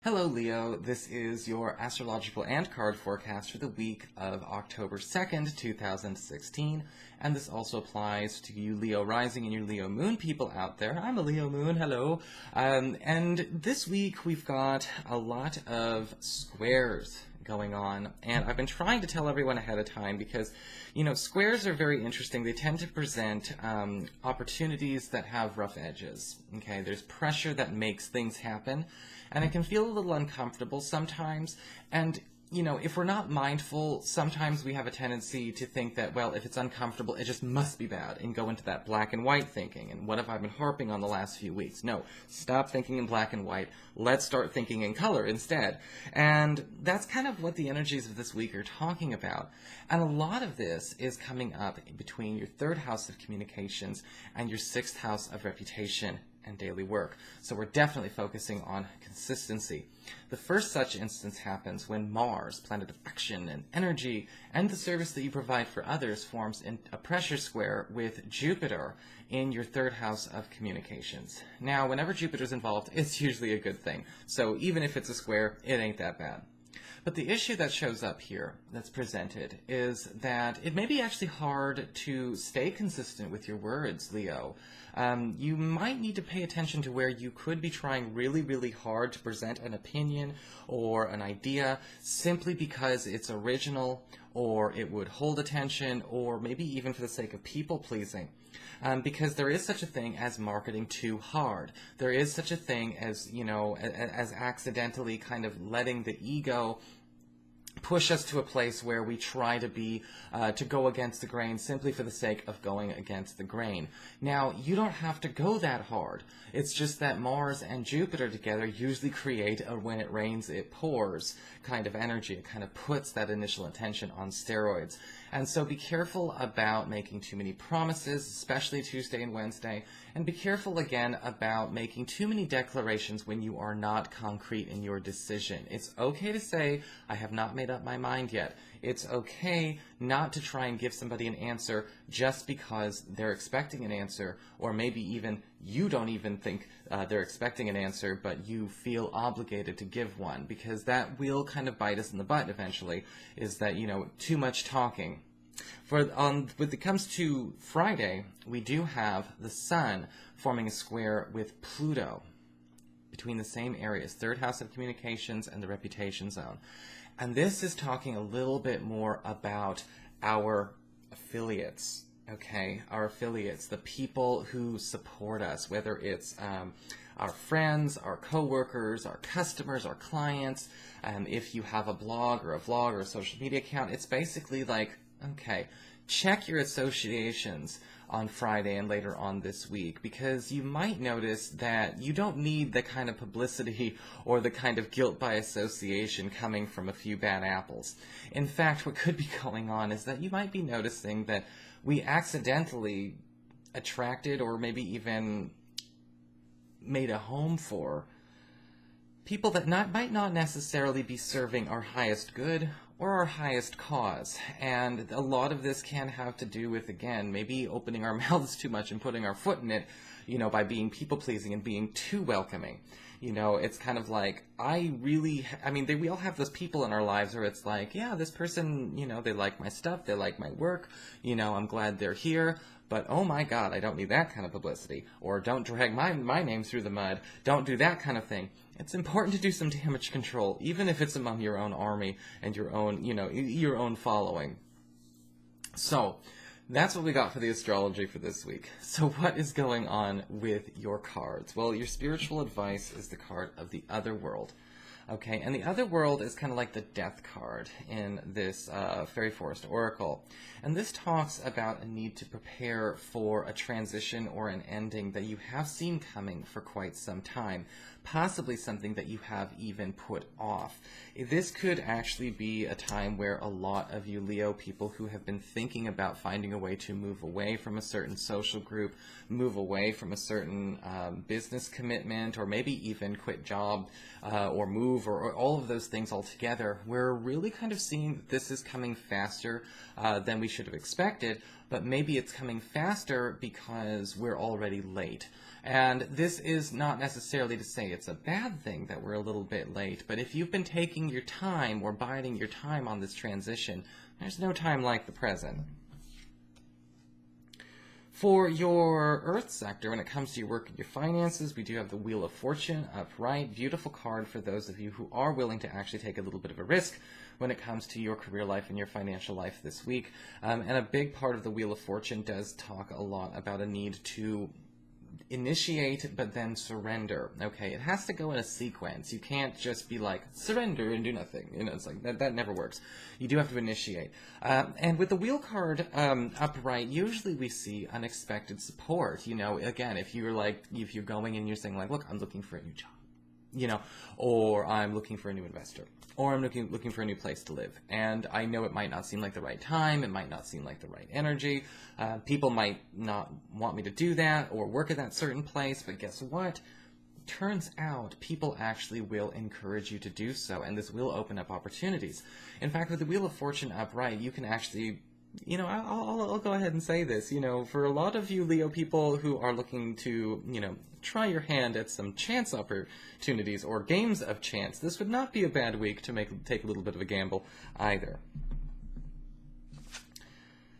Hello Leo, this is your astrological and card forecast for the week of October 2nd, 2016, and this also applies to you Leo rising and your Leo moon people out there. I'm a Leo moon, hello. And this week we've got a lot of squares going on, and I've been trying to tell everyone ahead of time because, squares are very interesting. They tend to present opportunities that have rough edges, okay? There's pressure that makes things happen, and it can feel a little uncomfortable sometimes, and if we're not mindful, sometimes we have a tendency to think that, well, if it's uncomfortable, it just must be bad, and go into that black and white thinking. And what have I been harping on the last few weeks? No, stop thinking in black and white. Let's start thinking in color instead. And that's kind of what the energies of this week are talking about. And a lot of this is coming up between your third house of communications and your sixth house of reputation and daily work. So we're definitely focusing on consistency. The first such instance happens when Mars, planet of action and energy, and the service that you provide for others forms in a pressure square with Jupiter in your third house of communications. Now, whenever Jupiter's involved, it's usually a good thing. So even if it's a square, it ain't that bad. But the issue that shows up here, that's presented, is that it may be actually hard to stay consistent with your words, Leo. You might need to pay attention to where you could be trying really, really hard to present an opinion or an idea simply because it's original, or it would hold attention, or maybe even for the sake of people-pleasing. Because there is such a thing as marketing too hard. There is such a thing as, as accidentally kind of letting the ego push us to a place where we try to go against the grain simply for the sake of going against the grain. Now, you don't have to go that hard. It's just that Mars and Jupiter together usually create a when it rains, it pours kind of energy. It kind of puts that initial intention on steroids. And so be careful about making too many promises, especially Tuesday and Wednesday, and be careful again about making too many declarations when you are not concrete in your decision. It's okay to say, I have not made up my mind yet. It's okay not to try and give somebody an answer just because they're expecting an answer, or maybe even you don't even think they're expecting an answer, but you feel obligated to give one, because that will kind of bite us in the butt eventually, is that, too much talking. When it comes to Friday, we do have the Sun forming a square with Pluto between the same areas, third house of communications and the reputation zone. And this is talking a little bit more about our affiliates, okay? Our affiliates, the people who support us, whether it's our friends, our coworkers, our customers, our clients. If you have a blog or a vlog or a social media account, it's basically like, okay, check your associations on Friday and later on this week, because you might notice that you don't need the kind of publicity or the kind of guilt by association coming from a few bad apples. In fact, what could be going on is that you might be noticing that we accidentally attracted or maybe even made a home for people that might not necessarily be serving our highest good or our highest cause. And a lot of this can have to do with, again, maybe opening our mouths too much and putting our foot in it, by being people-pleasing and being too welcoming. It's kind of like, we all have those people in our lives where it's like, yeah, this person, they like my stuff, they like my work, I'm glad they're here, but oh my God, I don't need that kind of publicity, or don't drag my name through the mud, don't do that kind of thing. It's important to do some damage control, even if it's among your own army and your own, your own following. So, that's what we got for the astrology for this week. So what is going on with your cards? Well, your spiritual advice is the card of the other world. Okay, and the other world is kind of like the death card in this Fairy Forest Oracle. And this talks about a need to prepare for a transition or an ending that you have seen coming for quite some time, possibly something that you have even put off. This could actually be a time where a lot of you Leo people who have been thinking about finding a way to move away from a certain social group, move away from a certain business commitment, or maybe even quit job or move, or all of those things altogether, we're really kind of seeing that this is coming faster than we should have expected, but maybe it's coming faster because we're already late. And this is not necessarily to say it's a bad thing that we're a little bit late, but if you've been taking your time or biding your time on this transition, there's no time like the present. For your Earth sector, when it comes to your work and your finances, we do have the Wheel of Fortune upright. Beautiful card for those of you who are willing to actually take a little bit of a risk when it comes to your career life and your financial life this week. And a big part of the Wheel of Fortune does talk a lot about a need to initiate but then surrender. Okay, it has to go in a sequence. You can't just be like surrender and do nothing. You know, it's like that never works. You do have to initiate. And with the wheel card upright, usually we see unexpected support. You know, again, if you're going and you're saying like, look, I'm looking for a new job, you know, or I'm looking for a new investor, or I'm looking for a new place to live. And I know it might not seem like the right time, it might not seem like the right energy. People might not want me to do that or work at that certain place, but guess what? Turns out people actually will encourage you to do so, and this will open up opportunities. In fact, with the Wheel of Fortune upright, you can actually, you know, I'll go ahead and say this, you know, for a lot of you Leo people who are looking to, you know, try your hand at some chance opportunities or games of chance, this would not be a bad week to take a little bit of a gamble either.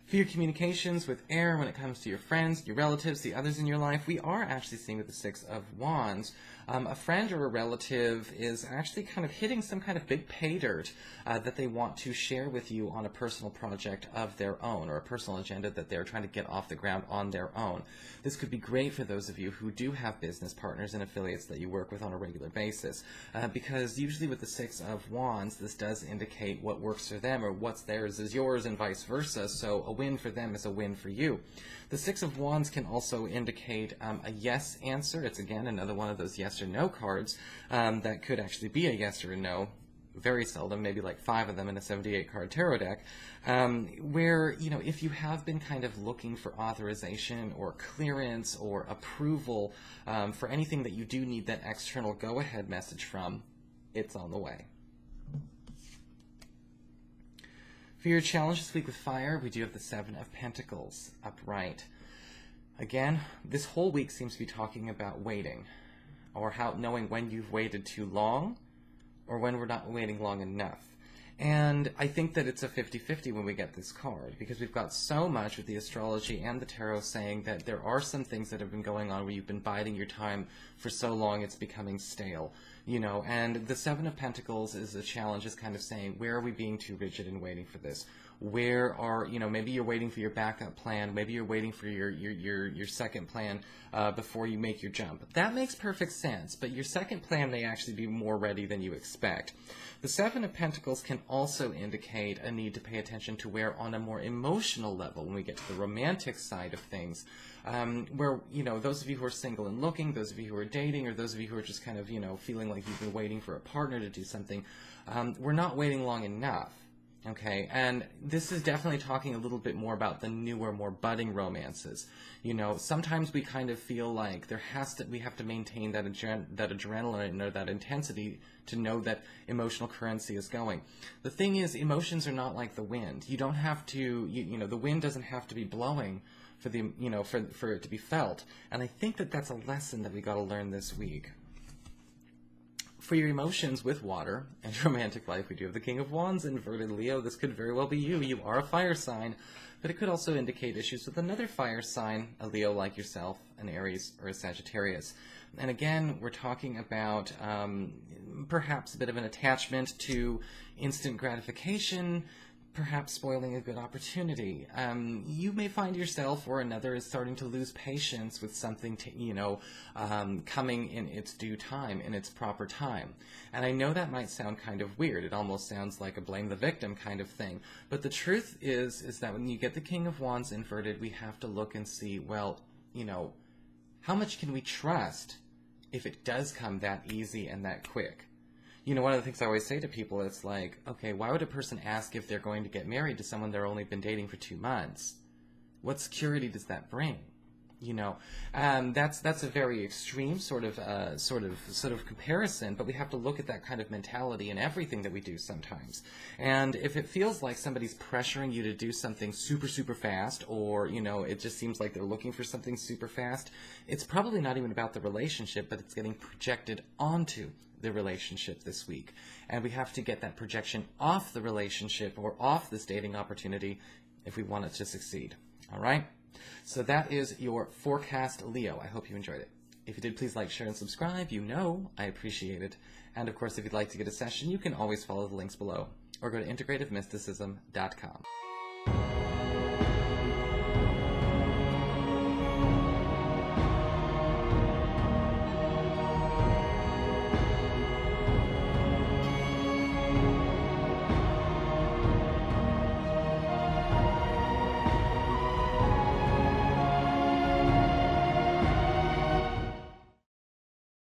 For your communications with air, when it comes to your friends, your relatives, the others in your life, we are actually seeing with the Six of Wands, a friend or a relative is actually kind of hitting some kind of big pay dirt that they want to share with you on a personal project of their own, or a personal agenda that they're trying to get off the ground on their own. This could be great for those of you who do have business partners and affiliates that you work with on a regular basis, because usually with the Six of Wands, this does indicate what works for them, or what's theirs is yours and vice versa, so a win for them is a win for you. The Six of Wands can also indicate a yes answer. It's again another one of those yes or no cards that could actually be a yes or a no. Very seldom, maybe like 5 of them in a 78 card tarot deck, where, you know, if you have been kind of looking for authorization or clearance or approval for anything that you do need that external go-ahead message from, it's on the way. For your challenge this week with fire, we do have the Seven of Pentacles upright. Again, this whole week seems to be talking about waiting, or knowing when you've waited too long, or when we're not waiting long enough. And I think that it's a 50-50 when we get this card, because we've got so much with the astrology and the tarot saying that there are some things that have been going on where you've been biding your time for so long it's becoming stale, you know, and the Seven of Pentacles is a challenge, is kind of saying, where are we being too rigid and waiting for this? Where are, you know, maybe you're waiting for your backup plan, maybe you're waiting for your second plan before you make your jump. That makes perfect sense, but your second plan may actually be more ready than you expect. The Seven of Pentacles can also indicate a need to pay attention to where, on a more emotional level, when we get to the romantic side of things, where, you know, those of you who are single and looking, those of you who are dating, or those of you who are just kind of, you know, feeling like you've been waiting for a partner to do something, we're not waiting long enough. Okay, and this is definitely talking a little bit more about the newer, more budding romances. You know, sometimes we kind of feel like we have to maintain that adrenaline or that intensity to know that emotional currency is going. The thing is, emotions are not like the wind. You don't have to, you know, the wind doesn't have to be blowing for the, you know, for it to be felt. And I think that that's a lesson that we got to learn this week. For your emotions with water and romantic life, we do have the King of Wands inverted, Leo. This could very well be you. You are a fire sign, but it could also indicate issues with another fire sign, a Leo like yourself, an Aries, or a Sagittarius. And again, we're talking about perhaps a bit of an attachment to instant gratification, perhaps spoiling a good opportunity. You may find yourself or another is starting to lose patience with something, coming in its due time, in its proper time. And I know that might sound kind of weird. It almost sounds like a blame the victim kind of thing. But the truth is that when you get the King of Wands inverted, we have to look and see, well, you know, how much can we trust if it does come that easy and that quick? You know, one of the things I always say to people is like, okay, why would a person ask if they're going to get married to someone they've only been dating for 2 months? What security does that bring? That's a very extreme sort of comparison, but we have to look at that kind of mentality in everything that we do sometimes. And if it feels like somebody's pressuring you to do something super, super fast, or, it just seems like they're looking for something super fast, it's probably not even about the relationship, but it's getting projected onto the relationship this week. And we have to get that projection off the relationship or off this dating opportunity if we want it to succeed. All right? So that is your forecast, Leo. I hope you enjoyed it. If you did, please like, share, and subscribe. I appreciate it. And of course, if you'd like to get a session, you can always follow the links below or go to integrativemysticism.com.